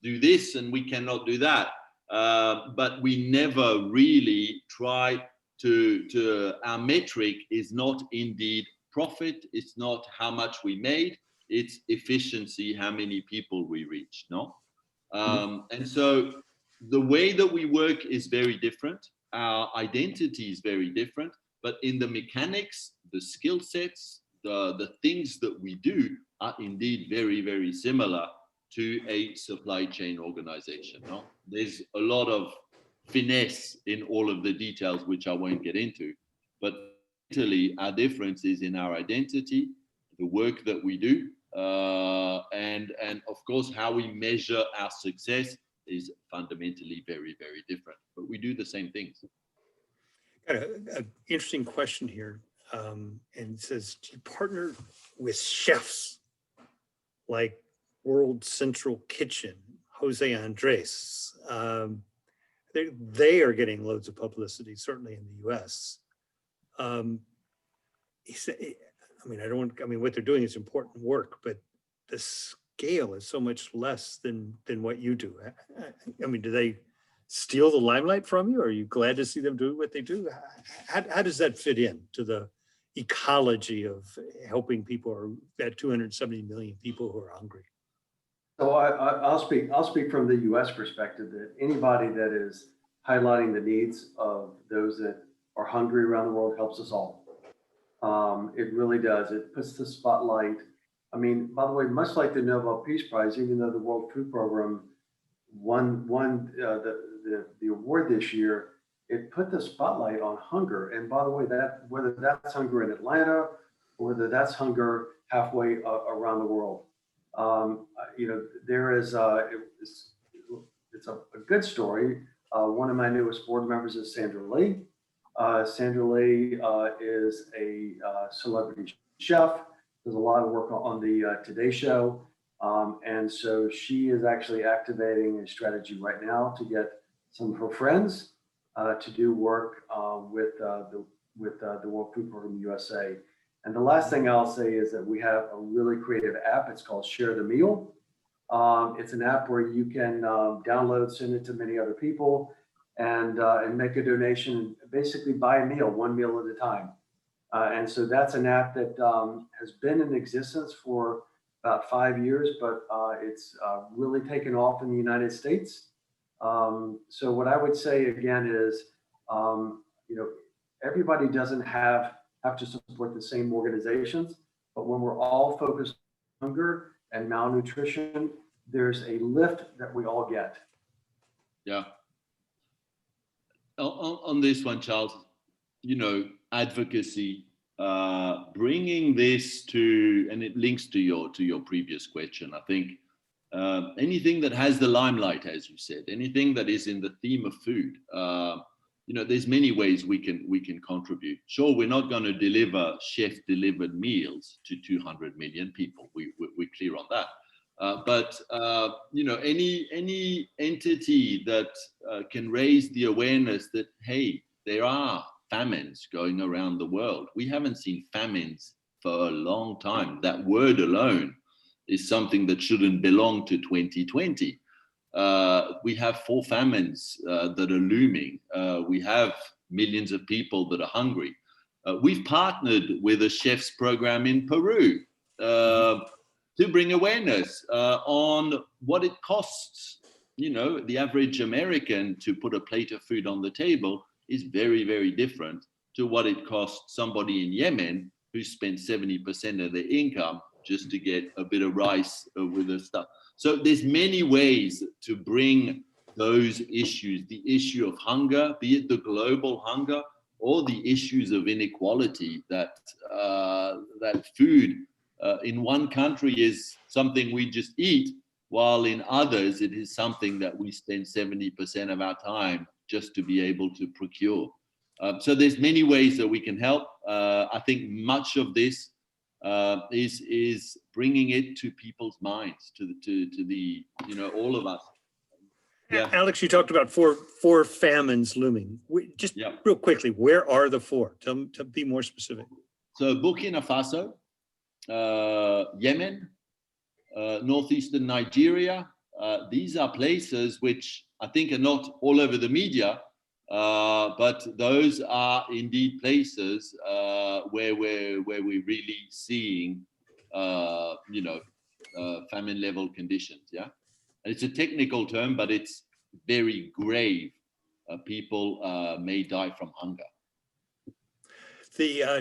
do this and we cannot do that. but we never really try to, our metric is not indeed profit, it's not how much we made, it's efficiency, how many people we reach, no? And so the way that we work is very different. Our identity is very different, but in the mechanics, the skill sets, the things that we do are indeed very, very similar to a supply chain organization. No? There's a lot of finesse in all of the details, which I won't get into, but Italy, our difference is in our identity, the work that we do, and of course, how we measure our success is fundamentally very, very different, but we do the same things. Got an interesting question here, and it says, do you partner with chefs like World Central Kitchen, Jose Andres? They are getting loads of publicity, certainly in the US. He said, what they're doing is important work, but the scale is so much less than what you do. I mean, do they steal the limelight from you? Are you glad to see them do what they do? How does that fit in to the ecology of helping people, or that 270 million people who are hungry? So I'll speak from the U.S. perspective, that anybody that is highlighting the needs of those that are hungry around the world helps us all. It really does. It puts the spotlight. I mean, by the way, much like the Nobel Peace Prize, even though the World Food Program won the award this year, it put the spotlight on hunger. And by the way, that whether that's hunger in Atlanta or whether that's hunger halfway around the world, there is it's a good story. One of my newest board members is Sandra Lee. Sandra Lee is a celebrity chef, does a lot of work on the Today Show. And so she is actually activating a strategy right now to get some of her friends to do work with the World Food Program USA. And the last thing I'll say is that we have a really creative app. It's called Share the Meal. It's an app where you can download, send it to many other people, and make a donation, basically buy a meal, one meal at a time. And so that's an app that has been in existence for about 5 years, but it's really taken off in the United States. So what I would say again is, everybody doesn't have to support the same organizations, but when we're all focused on hunger and malnutrition, there's a lift that we all get. Yeah. On this one, Charles, advocacy, bringing this to, and it links to your previous question. I think anything that has the limelight, as you said, anything that is in the theme of food, there's many ways we can contribute. Sure, we're not going to deliver chef-delivered meals to 200 million people. We're clear on that. But any entity that can raise the awareness that, hey, there are famines going around the world. We haven't seen famines for a long time. That word alone is something that shouldn't belong to 2020. We have 4 famines that are looming. We have millions of people that are hungry. We've partnered with a chef's program in Peru to bring awareness on what it costs. The average American to put a plate of food on the table is very, very different to what it costs somebody in Yemen who spent 70% of their income just to get a bit of rice with the stuff. So there's many ways to bring those issues, the issue of hunger, be it the global hunger or the issues of inequality, that food in one country is something we just eat, while in others it is something that we spend 70% of our time just to be able to procure. So there's many ways that we can help. I think much of this is bringing it to people's minds, to the all of us. Yeah. Alex, you talked about four famines looming. Real quickly, where are the 4? To be more specific. So Burkina Faso, Yemen, northeastern Nigeria, these are places which I think are not all over the media, but those are indeed places where we're really seeing, famine level conditions. Yeah, and it's a technical term, but it's very grave. People may die from hunger.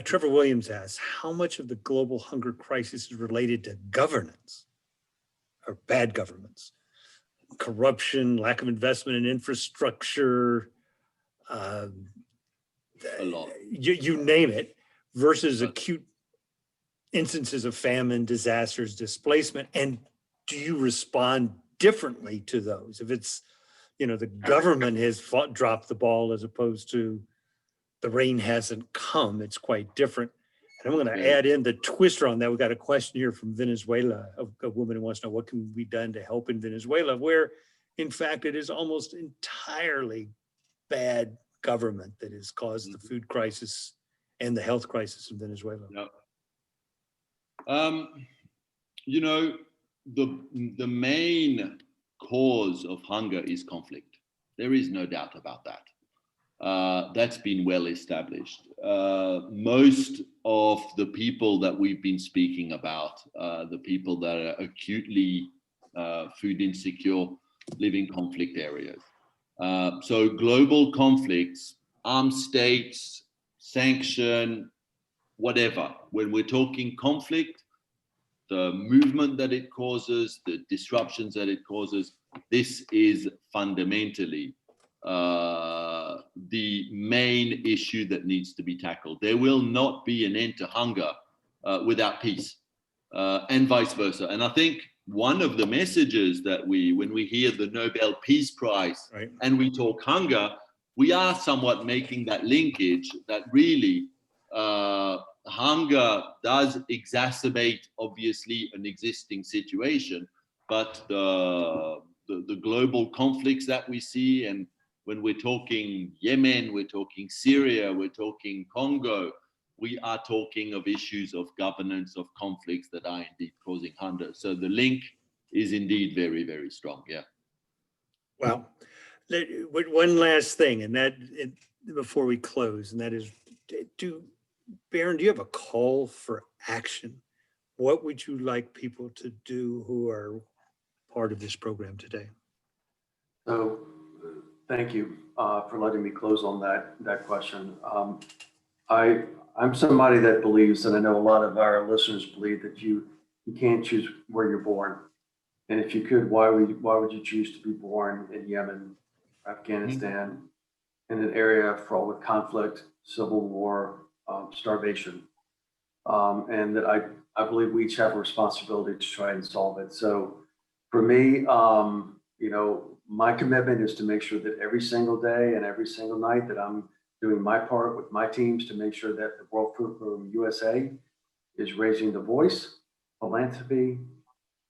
Trevor Williams asks, how much of the global hunger crisis is related to governance or bad governments, corruption, lack of investment in infrastructure, A lot. you name it, versus acute instances of famine, disasters, displacement? And do you respond differently to those? If it's, the government has dropped the ball as opposed to the rain hasn't come, it's quite different. And I'm going to add in the twister on that. We got a question here from Venezuela, a woman who wants to know what can be done to help in Venezuela, where in fact it is almost entirely bad government that has caused the food crisis and the health crisis in Venezuela. Yep. The main cause of hunger is conflict. There is no doubt about that. That's been well established. Most of the people that we've been speaking about, the people that are acutely food insecure, live in conflict areas. So global conflicts, armed states, sanction, whatever. When we're talking conflict, the movement that it causes, the disruptions that it causes, this is fundamentally the main issue that needs to be tackled. There will not be an end to hunger without peace, and vice versa. And I think one of the messages that when we hear the Nobel Peace Prize, right, and we talk hunger, we are somewhat making that linkage that really hunger does exacerbate, obviously, an existing situation, but the global conflicts that we see, and when we're talking Yemen, we're talking Syria, we're talking Congo, we are talking of issues of governance, of conflicts that are indeed causing hunger. So the link is indeed very, very strong. Yeah. Well, one last thing, and that before we close, and that is, Barron, do you have a call for action? What would you like people to do who are part of this program today? So, thank you for letting me close on that question. I'm somebody that believes, and I know a lot of our listeners believe, that you can't choose where you're born. And if you could, why would you choose to be born in Yemen, Afghanistan, in an area fraught with conflict, civil war, starvation? And that I believe we each have a responsibility to try and solve it. So for me, my commitment is to make sure that every single day and every single night that I'm doing my part with my teams to make sure that the World Food Program USA is raising the voice, philanthropy,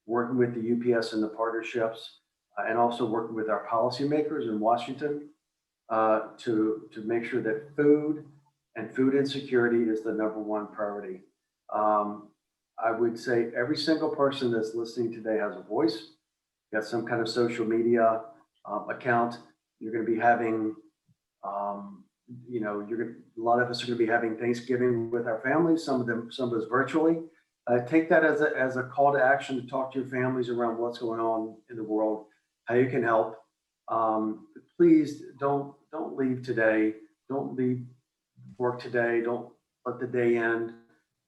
working with the UPS and the partnerships, and also working with our policymakers in Washington to make sure that food and food insecurity is the #1 priority. I would say every single person that's listening today has a voice, got some kind of social media account. You're going to be having, a lot of us are going to be having Thanksgiving with our families, some of us virtually. Take that as a call to action to talk to your families around what's going on in the world, how you can help. Please don't leave today. Don't leave work today. Don't let the day end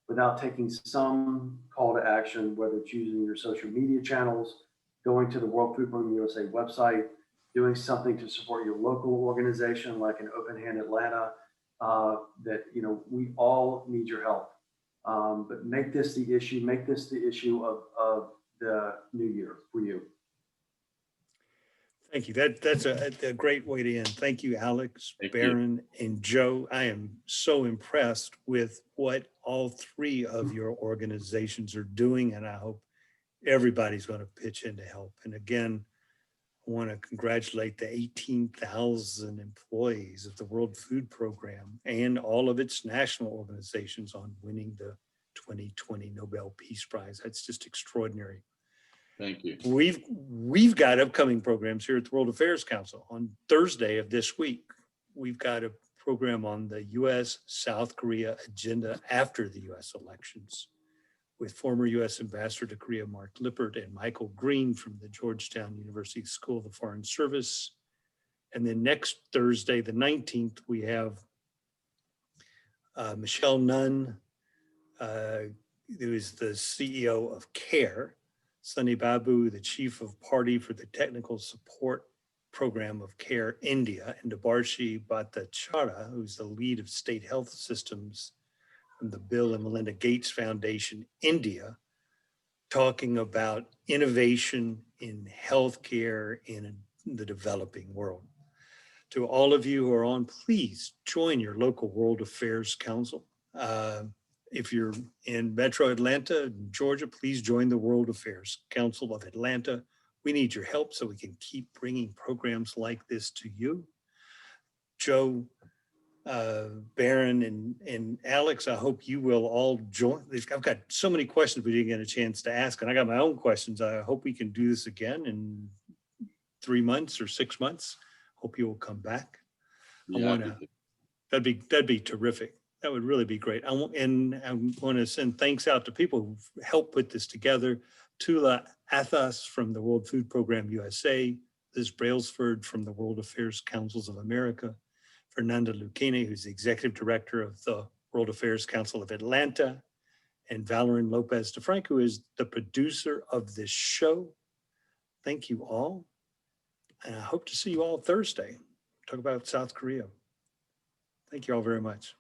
without taking some call to action, whether it's using your social media channels, going to the World Food Program USA website, doing something to support your local organization like an Open Hand Atlanta, that we all need your help. But make this the issue of the new year for you. Thank you. That's a great way to end. Thank you, Alex, Barron, and Joe. I am so impressed with what all three of your organizations are doing, and I hope everybody's going to pitch in to help. And again, I want to congratulate the 18,000 employees of the World Food Program and all of its national organizations on winning the 2020 Nobel Peace Prize. That's just extraordinary. Thank you. We've got upcoming programs here at the World Affairs Council. On Thursday of this week, we've got a program on the U.S. South Korea agenda after the U.S. elections with former U.S. Ambassador to Korea, Mark Lippert, and Michael Green from the Georgetown University School of the Foreign Service. And then next Thursday, the 19th, we have Michelle Nunn, who is the CEO of CARE, Sunny Babu, the Chief of Party for the Technical Support Program of CARE India, and Debarshi Bhattacharya, who's the lead of state health systems from the Bill and Melinda Gates Foundation, India, talking about innovation in healthcare in the developing world. To all of you who are on, please join your local World Affairs Council. If you're in Metro Atlanta, Georgia, please join the World Affairs Council of Atlanta. We need your help so we can keep bringing programs like this to you. Joe, Barron, and Alex, I hope you will all join. I've got so many questions we didn't get a chance to ask, and I got my own questions. I hope we can do this again in 3 months or 6 months. Hope you will come back. Yeah, That'd be terrific. That would really be great. I want to send thanks out to people who helped put this together. Tula Athas from the World Food Program USA, Liz Brailsford from the World Affairs Councils of America, Fernanda Lucchini, who's the Executive Director of the World Affairs Council of Atlanta, and Valerin Lopez DeFranco, who is the producer of this show. Thank you all. And I hope to see you all Thursday. Talk about South Korea. Thank you all very much.